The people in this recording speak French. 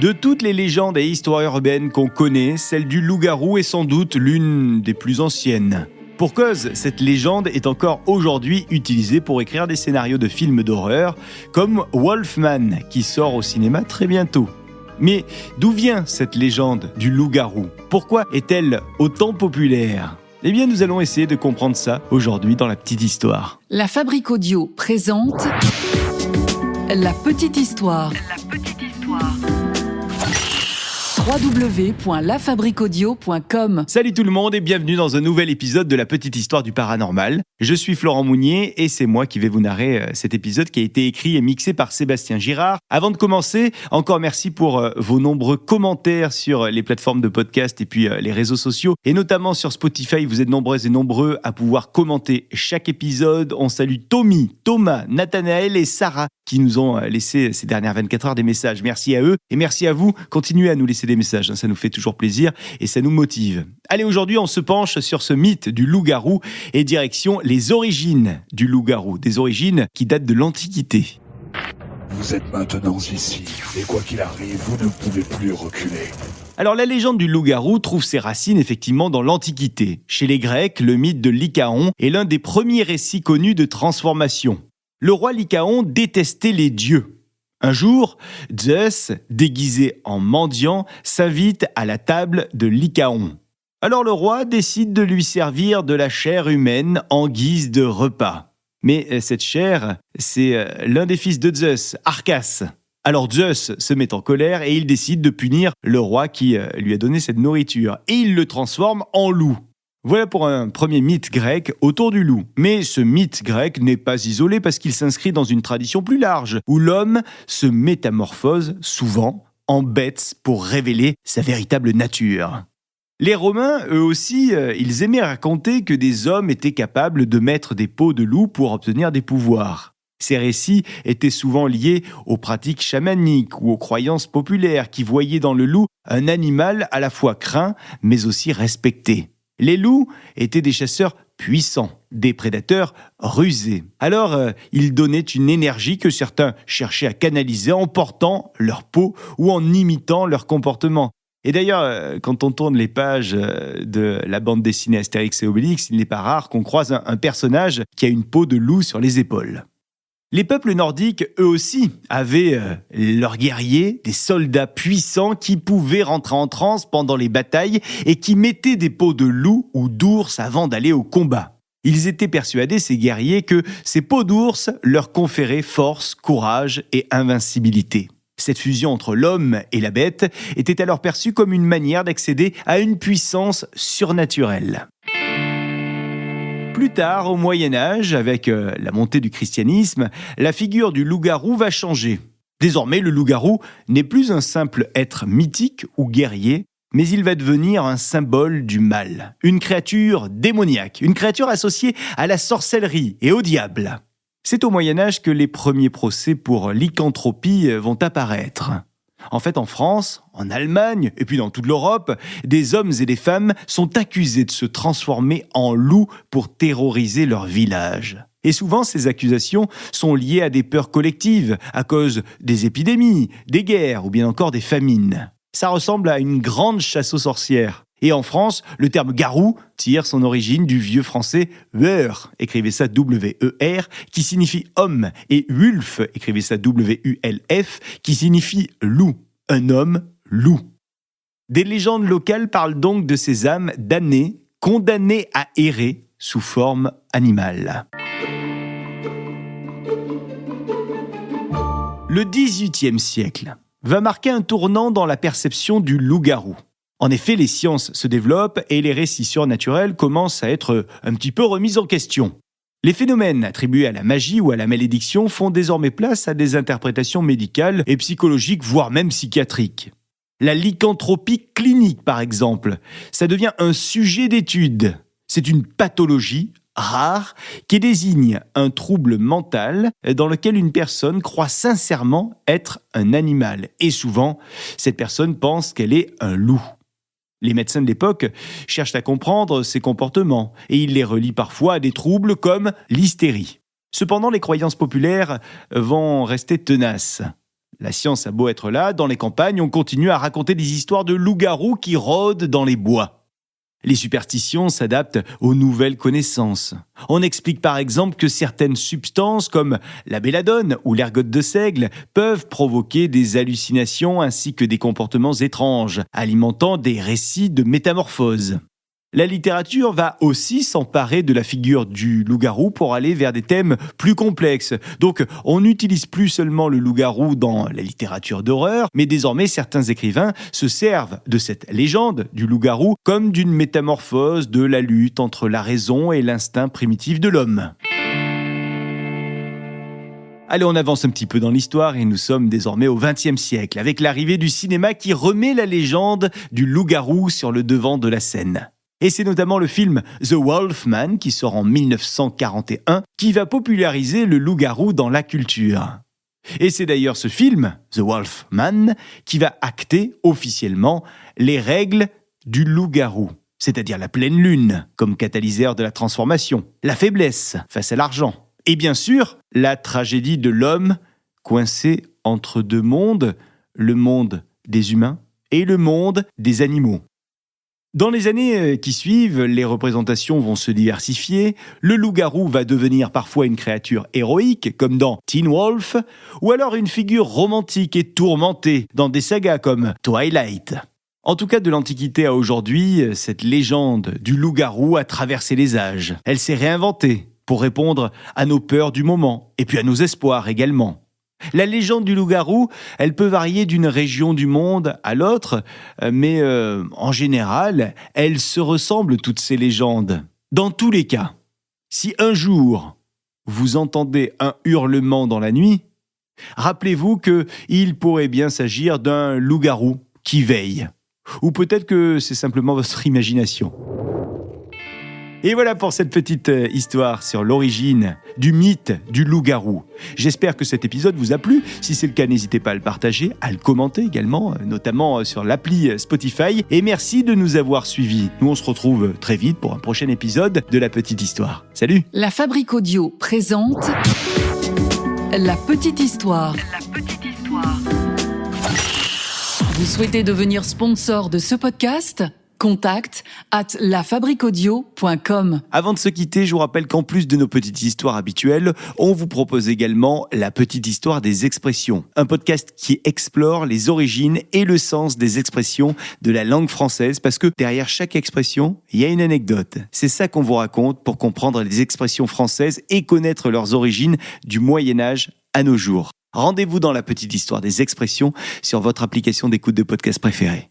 De toutes les légendes et histoires urbaines qu'on connaît, celle du loup-garou est sans doute l'une des plus anciennes. Pour cause, cette légende est encore aujourd'hui utilisée pour écrire des scénarios de films d'horreur, comme Wolfman, qui sort au cinéma très bientôt. Mais d'où vient cette légende du loup-garou ? Pourquoi est-elle autant populaire ? Eh bien, nous allons essayer de comprendre ça aujourd'hui dans La Petite Histoire. La Fabrique Audio présente La Petite Histoire. www.lafabriqueaudio.com. Salut tout le monde et bienvenue dans un nouvel épisode de La Petite Histoire du Paranormal. Je suis Florent Mounier et c'est moi qui vais vous narrer cet épisode qui a été écrit et mixé par Sébastien Girard. Avant de commencer, encore merci pour vos nombreux commentaires sur les plateformes de podcast et puis les réseaux sociaux. Et notamment sur Spotify, vous êtes nombreuses et nombreux à pouvoir commenter chaque épisode. On salue Tommy, Thomas, Nathanaël et Sarah qui nous ont laissé ces dernières 24 heures des messages. Merci à eux et merci à vous. Continuez à nous laisser des messages, ça nous fait toujours plaisir et ça nous motive. Allez, aujourd'hui, on se penche sur ce mythe du loup-garou et direction les origines du loup-garou, des origines qui datent de l'Antiquité. Vous êtes maintenant ici, et quoi qu'il arrive, vous ne pouvez plus reculer. Alors, la légende du loup-garou trouve ses racines effectivement dans l'Antiquité. Chez les Grecs, le mythe de Lycaon est l'un des premiers récits connus de transformation. Le roi Lycaon détestait les dieux. Un jour, Zeus, déguisé en mendiant, s'invite à la table de Lycaon. Alors le roi décide de lui servir de la chair humaine en guise de repas. Mais cette chair, c'est l'un des fils de Zeus, Arcas. Alors Zeus se met en colère et il décide de punir le roi qui lui a donné cette nourriture. Et il le transforme en loup. Voilà pour un premier mythe grec autour du loup. Mais ce mythe grec n'est pas isolé parce qu'il s'inscrit dans une tradition plus large, où l'homme se métamorphose souvent en bête pour révéler sa véritable nature. Les Romains, eux aussi, ils aimaient raconter que des hommes étaient capables de mettre des peaux de loup pour obtenir des pouvoirs. Ces récits étaient souvent liés aux pratiques chamaniques ou aux croyances populaires qui voyaient dans le loup un animal à la fois craint mais aussi respecté. Les loups étaient des chasseurs puissants, des prédateurs rusés. Alors, ils donnaient une énergie que certains cherchaient à canaliser en portant leur peau ou en imitant leur comportement. Et d'ailleurs, quand on tourne les pages de la bande dessinée Astérix et Obélix, il n'est pas rare qu'on croise un personnage qui a une peau de loup sur les épaules. Les peuples nordiques, eux aussi, avaient leurs guerriers, des soldats puissants qui pouvaient rentrer en transe pendant les batailles et qui mettaient des peaux de loup ou d'ours avant d'aller au combat. Ils étaient persuadés, ces guerriers, que ces peaux d'ours leur conféraient force, courage et invincibilité. Cette fusion entre l'homme et la bête était alors perçue comme une manière d'accéder à une puissance surnaturelle. Plus tard, au Moyen-Âge, avec la montée du christianisme, la figure du loup-garou va changer. Désormais, le loup-garou n'est plus un simple être mythique ou guerrier, mais il va devenir un symbole du mal, une créature démoniaque, une créature associée à la sorcellerie et au diable. C'est au Moyen-Âge que les premiers procès pour lycanthropie vont apparaître. En fait, en France, en Allemagne et puis dans toute l'Europe, des hommes et des femmes sont accusés de se transformer en loups pour terroriser leur village. Et souvent, ces accusations sont liées à des peurs collectives, à cause des épidémies, des guerres ou bien encore des famines. Ça ressemble à une grande chasse aux sorcières. Et en France, le terme garou tire son origine du vieux français weur, écrivez ça W-E-R, qui signifie homme, et wulf, écrivez ça W-U-L-F, qui signifie loup, un homme loup. Des légendes locales parlent donc de ces âmes damnées, condamnées à errer sous forme animale. Le XVIIIe siècle va marquer un tournant dans la perception du loup-garou. En effet, les sciences se développent et les récits surnaturels commencent à être un petit peu remis en question. Les phénomènes attribués à la magie ou à la malédiction font désormais place à des interprétations médicales et psychologiques, voire même psychiatriques. La lycanthropie clinique, par exemple, ça devient un sujet d'étude. C'est une pathologie rare qui désigne un trouble mental dans lequel une personne croit sincèrement être un animal. Et souvent, cette personne pense qu'elle est un loup. Les médecins de l'époque cherchent à comprendre ces comportements et ils les relient parfois à des troubles comme l'hystérie. Cependant, les croyances populaires vont rester tenaces. La science a beau être là, dans les campagnes, on continue à raconter des histoires de loups-garous qui rôdent dans les bois. Les superstitions s'adaptent aux nouvelles connaissances. On explique par exemple que certaines substances comme la belladone ou l'ergote de seigle peuvent provoquer des hallucinations ainsi que des comportements étranges, alimentant des récits de métamorphose. La littérature va aussi s'emparer de la figure du loup-garou pour aller vers des thèmes plus complexes. Donc, on n'utilise plus seulement le loup-garou dans la littérature d'horreur, mais désormais certains écrivains se servent de cette légende du loup-garou comme d'une métamorphose de la lutte entre la raison et l'instinct primitif de l'homme. Allez, on avance un petit peu dans l'histoire et nous sommes désormais au XXe siècle, avec l'arrivée du cinéma qui remet la légende du loup-garou sur le devant de la scène. Et c'est notamment le film The Wolfman, qui sort en 1941, qui va populariser le loup-garou dans la culture. Et c'est d'ailleurs ce film, The Wolfman, qui va acter officiellement les règles du loup-garou, c'est-à-dire la pleine lune comme catalyseur de la transformation, la faiblesse face à l'argent, et bien sûr, la tragédie de l'homme coincé entre deux mondes, le monde des humains et le monde des animaux. Dans les années qui suivent, les représentations vont se diversifier, le loup-garou va devenir parfois une créature héroïque, comme dans Teen Wolf, ou alors une figure romantique et tourmentée dans des sagas comme Twilight. En tout cas, de l'Antiquité à aujourd'hui, cette légende du loup-garou a traversé les âges. Elle s'est réinventée pour répondre à nos peurs du moment, et puis à nos espoirs également. La légende du loup-garou, elle peut varier d'une région du monde à l'autre, mais en général, elles se ressemblent toutes ces légendes. Dans tous les cas, si un jour vous entendez un hurlement dans la nuit, rappelez-vous qu'il pourrait bien s'agir d'un loup-garou qui veille. Ou peut-être que c'est simplement votre imagination. Et voilà pour cette petite histoire sur l'origine du mythe du loup-garou. J'espère que cet épisode vous a plu. Si c'est le cas, n'hésitez pas à le partager, à le commenter également, notamment sur l'appli Spotify. Et merci de nous avoir suivis. Nous, on se retrouve très vite pour un prochain épisode de La Petite Histoire. Salut! La Fabrique Audio présente La Petite Histoire. La Petite Histoire. Vous souhaitez devenir sponsor de ce podcast ? Contact @lafabriqueaudio.com. Avant de se quitter, je vous rappelle qu'en plus de nos petites histoires habituelles, on vous propose également La Petite Histoire des expressions, un podcast qui explore les origines et le sens des expressions de la langue française, parce que derrière chaque expression, il y a une anecdote. C'est ça qu'on vous raconte pour comprendre les expressions françaises et connaître leurs origines du Moyen-Âge à nos jours. Rendez-vous dans La Petite Histoire des expressions sur votre application d'écoute de podcast préférée.